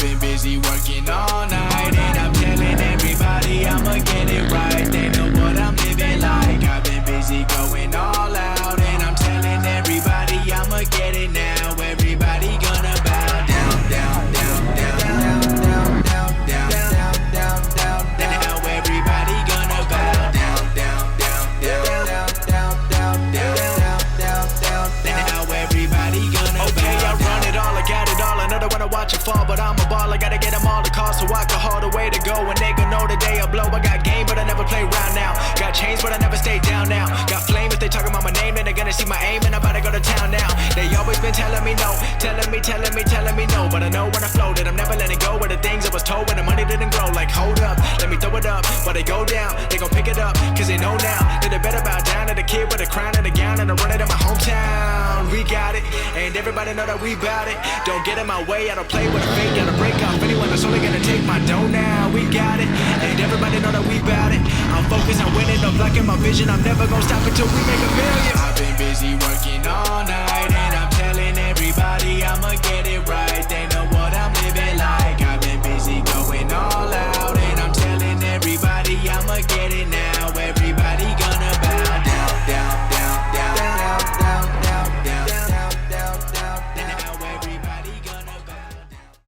been busy working all night, and I'm telling everybody I'ma get it right. They know what I'm living like. I've been busy going all out, and I'm telling everybody I'ma get it now. Everybody gonna bow down, down, down, down, down, down, down, down, down, down, down, down. Now everybody gonna bow down, down, down, down, down, down, down, down, down, down, down. Now everybody gonna bow. Okay, I run it all, I got it all. I know they wanna watch it fall, but I'm a ball. I gotta get them all the calls so I can haul the way to go. And they gon' know the day I blow. I got game, but I never play round now. Got chains, but I never stay down now. Got flame, if they talking about my name, then they're gonna see my aim, and I'm about to go to town now. They always been telling me no, telling me no. But I know when I flow that I'm never letting go of the things I was told when the money didn't grow. Like, hold up, let me throw it up. While they go down, they gon' pick it up, cause they know now that they better bow down to the kid with a crown and a gown, and I run it in my hometown. We got it, and everybody know that we bout it. Don't get in my way, I don't play with a fake, gotta break off anyone that's only gonna take my dough now. We got it, and everybody know that we bout it. I'm focused on winning, I'm blocking my vision. I'm never gonna stop until we make a million. I've been busy working all night,